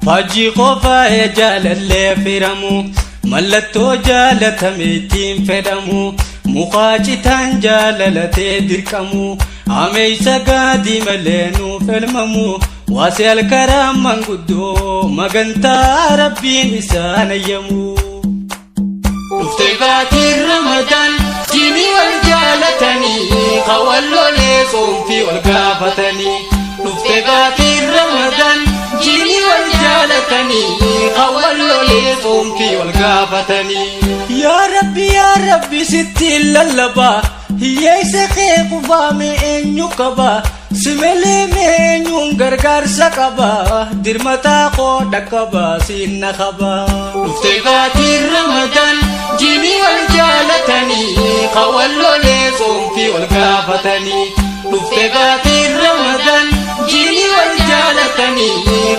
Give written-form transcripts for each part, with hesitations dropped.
فاجي قفا يجال اللي فرمو ملتو جالة ميتين فدمو مقاجي تنجال لتدركمو عميسا قادي ملينو فالممو واسي الكرام من قدو مغنتا ربي نسان يمو افتباتي رمضان جيني والجالتني قوالو ليصوم في والقافتني افتباتي رمضان جيني والجالتني قوالو ليصوم في والقافتني يا ربي ستي اللبا هي سقيق فامي إنيو كبا سملي مينيو غرغر سكبا درمتا قودك كبا سين خبا افتباتي رمضان جيني والجالتني قوالو ليصوم في والقافتني افتباتي رمضان جيني والجالتني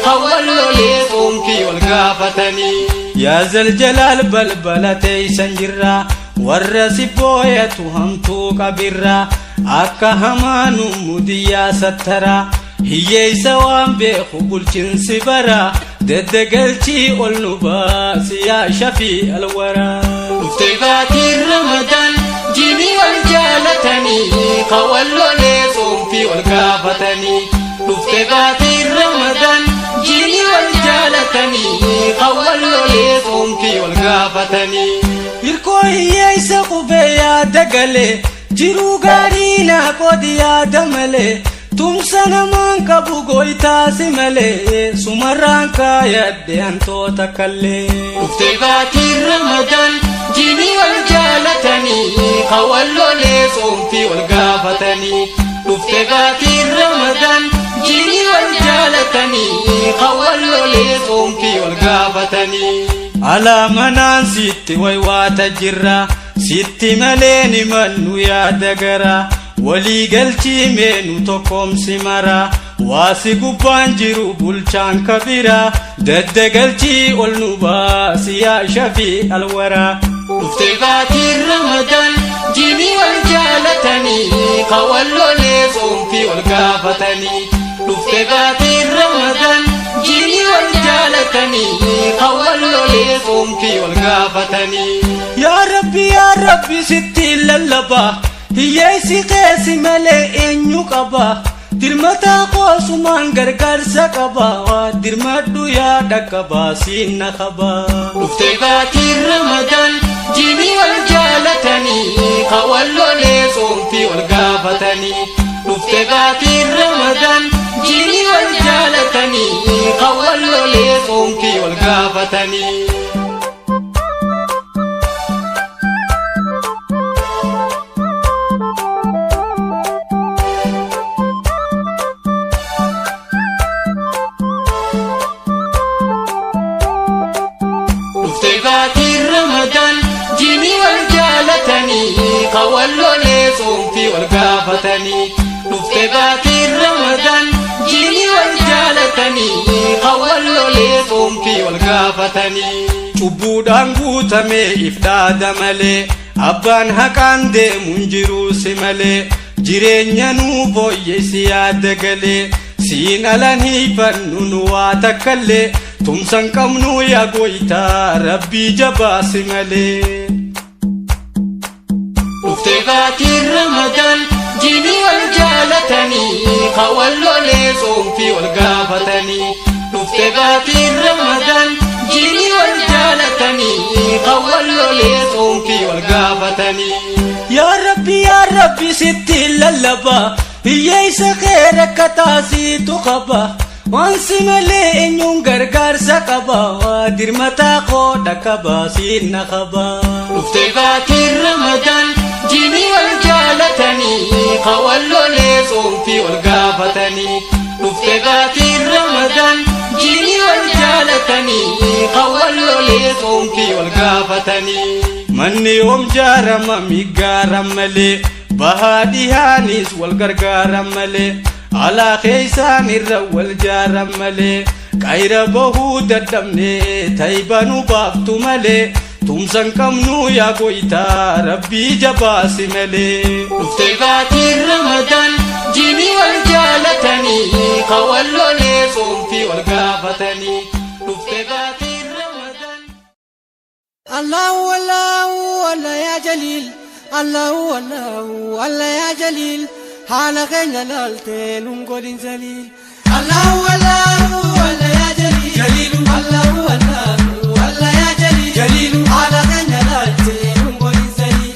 قوالو ليصوم في والقافتني يا ذا الجلال بلبلتي سنجرا والرسبوية همتو كبيرا أكا همانو مديا سترا هي سوام بخبول جنس برا ددقلتي والنباس يا شفي الورا افتباتي رمضان جيني والجالتني قوالو ليصوم في والقافتني افتباتي رمضان جيني والجالتني قوالو ليصوم في والقافتني يركوي يسقو بيا دقلي جيرو غارينا قوديا دملي تمسنا من كبو قويتا سملي سمران كايد انتو تكلي افتباتي رمضان جيني والجالتني قوالو ليصوم في والقافتني افتباتي رمضان جيني والجالتني قوالو ليصوم في والقافتني على منان ستي ويوات جرا ستي مليني منو يا دقرا ولي قلتي منو تقوم سمرا واسي قبان جيرو بلشان كبيرا دد قلتي والنباس يا شفي الورا افتباتي رمضان جيني والجالتني قوالو ليصوم في والقافتني افتباتي رمضان جيني والجالتني قوالو ليصوم في والقافتني يا ربي ستي اللبا هي سقيس ملي إنيو كبا درمتا قوسو من غرغر سكبا درمدو يا دكبا سين خبا افتباتي رمضان جيني والجالتني قوالو ليصوم في والقافتني افتباتي رمضان جيني والجالتني قوالو ليصوم في والقافتني افتباتي رمضان جيني والجالتني قوالو ليصوم في والقافتني افتباتي رمضان جيني والجالتني قوالو ليصوم في والقافتني شبودان قوتمي إفداد ملي أبان هكان دي منجرو سملي جيرين نوبو يسياد قلي سين ألاني فنن واتكلي تمسن كمنو يا قويتا ربي جبا سملي افتباتي رمضان جيني والجالتني قوالو ليصوم في والقافتني افتباتي رمضان جيني والجالتني قوالو ليصوم في والقافتني يا ربي ستي اللبا هي سخيرك تاسي تخبا وانسي ملي إنيو غرغر سكبا درمتا قودك كبا سين خبا افتباتي رمضان جيني والجالتني قوالو ليصوم في والقافتني افتباتي رمضان جيني والجالتني قوالو ليصوم في والقافتني من يوم جارم ميقارم ملي بهادي هانيس والغرغارم ملي على خيسان الرول جارم ملي ayra bahuu dadhabne taybanu baaftu malee tumsan qabnu yaa goytaa rabbii jabaasi malee. Dhufte baatiin Ramadaan jiini wal jaalatanii kawallolee soomfii wal gaafatanii. Dhufte baatiin Ramadaan. Allahu Allahu Allah ya Jalil, Allahu Allahu Allah ya Jalil, haala keenya laaltee nun godhin zaliil. Allahu Allahu Allah ya Jalil, Jalil Allahu Allahu Allah ya Jalil, Jalil haala keenya laaltee nun godhin zaliil.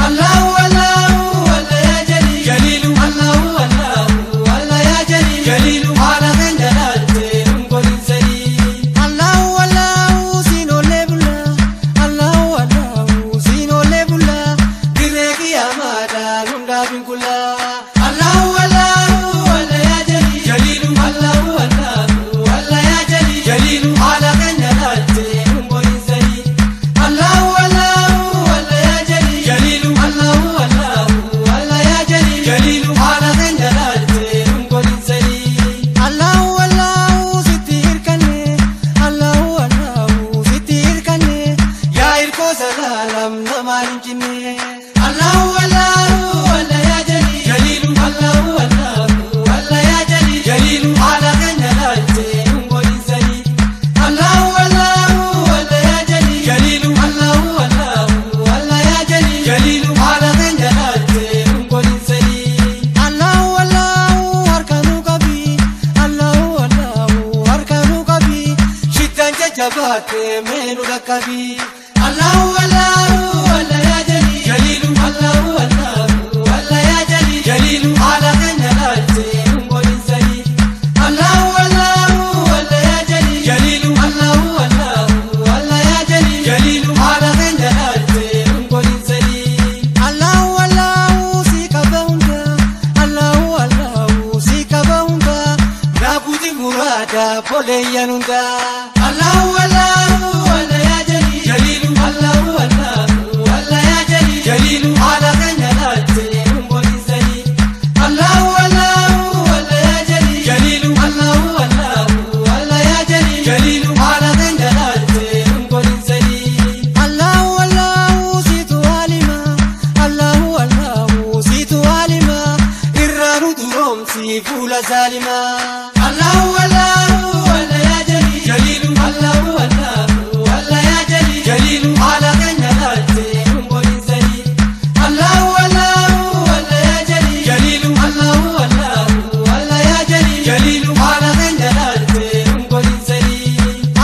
Allahu Allahu Allah ya Jalil, Jalil Allahu Allahu Allah ya Jalil, Jalil haala keenya laaltee nun godhin zaliil. Allahu Allahu sinoolee bulaa, Allahu Allahu sinoolee bulaa, dirree qiyamaadhaa nun dhaabin kulaa. Allahu Allahu Allah ya Jalil, Jalil Allahu Allahu Allah ya Jalil, Jalil haala keenya laaltee nun godhin zaliil. Allahu Allahu Allah ya Jalil, Jalil Allahu Allahu Allah ya Jalil, Jalil haala keenya laaltee nun godhin zaliil. Allahu Allahu sitti hirkanne, Allahu Allahu sitti hirkanne, yaa hirkoo salaalam namaan hin cinne. Allahu Allahu Allah ya Jalil, Jalil Allahu Allahu Allah ya Jalil, Jalil haala keenya laaltee nun godhin zaliil. Allahu Allahu Allah ya Jalil, Jalil Allahu Allahu Allah ya Jalil, Jalil haala keenya laaltee nun godhin zaliil. Allahu Allahu harkanuu qabi, Allahu Allahu harkanuu qabi, shittaan jajjabaatee meenu dhaqqabi. Allahu Allahu Allah ya Jalil, Jalil Allahu Allahu Allah ya Jalil, Jalil haala keenya laaltee nun godhin zaliil. Allahu Allahu Allah ya Jalil, Jalil Allahu Allahu Allah ya Jalil, Jalil haala keenya laaltee nun godhin zaliil. Allahu Allahu si qaba hunda, Allahu Allahu si qaba hunda, naabuuti muraada boleeyyan hunda. Allahu Allahu Allah ya Jalil, Jalil Allahu Allahu Allah ya Jalil, Jalil haala keenya laaltee nun godhin zaliil. Allahu Allahu Allah ya Jalil, Jalil Allahu Allahu Allah ya Jalil, Jalil haala keenya laaltee nun godhin zaliil. Allahu Allahu situ alima, Allahu Allahu situ alima, irraanu duroomsi fuula zaalima. Allahu Allahu Allah ya Jalil, Jalil Allahu Allahu Allah ya Jalil, Jalil haala keenya laaltee nun godhin zaliil. Allahu Allahu Allah ya Jalil, Jalil Allahu Allahu Allah ya Jalil, Jalil haala keenya laaltee nun godhin zaliil.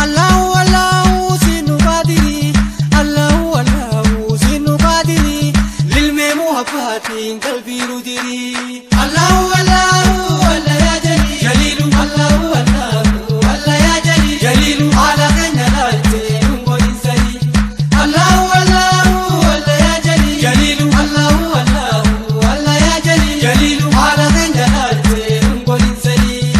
Allahu Allahu sinu qaadiri, Allahu Allahu sinu qaadiri, lilmee muhabbaatiin qalbii nu diri. Allahu Allahu Allah ya Jalil, Jalil Allahu Allahu Allah ya Jalil, Jalil haala keenya laaltee nun godhin zaliil. Allahu Allahu Allah ya Jalil, Jalil Allahu Allahu Allah ya Jalil, Jalil haala keenya laaltee nun godhin zaliil.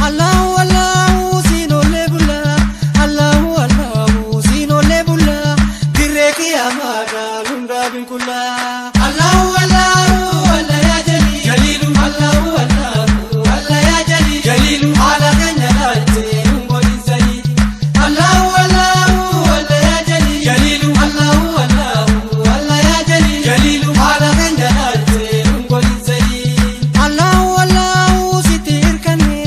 Allahu Allahu sinoolee bulaa, Allahu Allahu sinoolee bulaa, dirree qiyamaadhaa nun dhaabin kulaa. Allahu Allahu Allah ya Jalil, Jalil Allahu Allahu Allah ya Jalil, Jalil haala keenya laaltee nun godhin zaliil. Allahu Allahu Allah ya Jalil, Jalil Allahu Allahu Allah ya Jalil, Jalil haala keenya laaltee nun godhin zaliil. Allahu Allahu sitti hirkanne,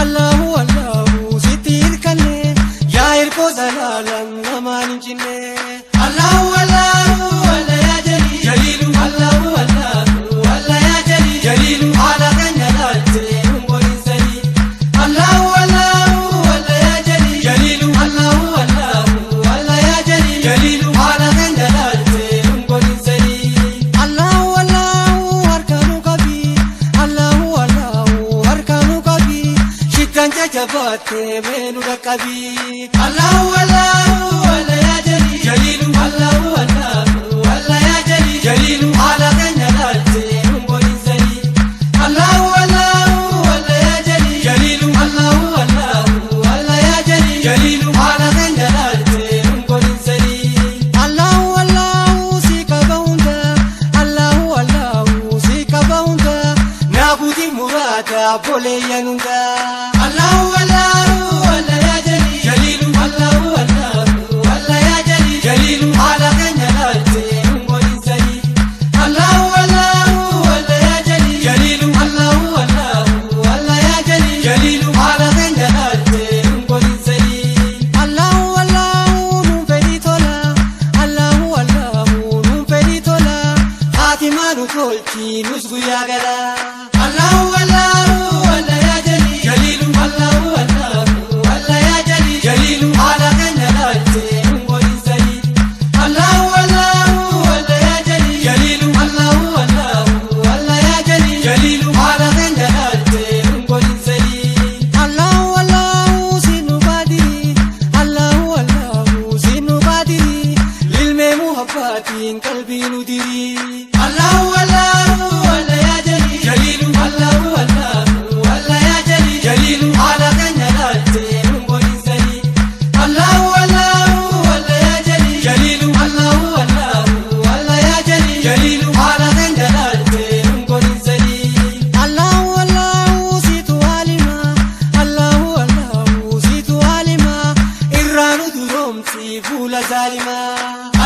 Allahu Allahu sitti hirkanne, yaa hirkoo salaalam namaan hin cinne. Allahu Allahu Allah ya Jalil, Jalil Allahu Allahu Allah ya Jalil, Jalil haala keenya laaltee nun godhin zaliil. Allahu Allahu Allah ya Jalil, Jalil Allahu Allahu Allah ya Jalil, Jalil haala keenya laaltee nun godhin zaliil. Allahu Allahu harkanuu qabi, Allahu Allahu harkanuu qabi, shittaan jajjabaatee meenu dhaqqabi. Allahu Allahu Allah ya Jalil, Jalil Allahu Allahu Allah ya Jalil, Jalil haala keenya laaltee nun godhin zaliil. Allahu Allahu Allah ya Jalil, Jalil Allahu Allahu Allah ya Jalil, Jalil haala keenya laaltee nun godhin zaliil. Allahu Allahu si qaba hunda, Allahu Allahu si qaba hunda, naabuuti muraada boleeyyan hunda. Allahu Allahu Allah ya فول ظالما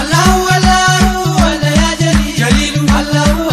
الله الله الله يا جليل جليل الله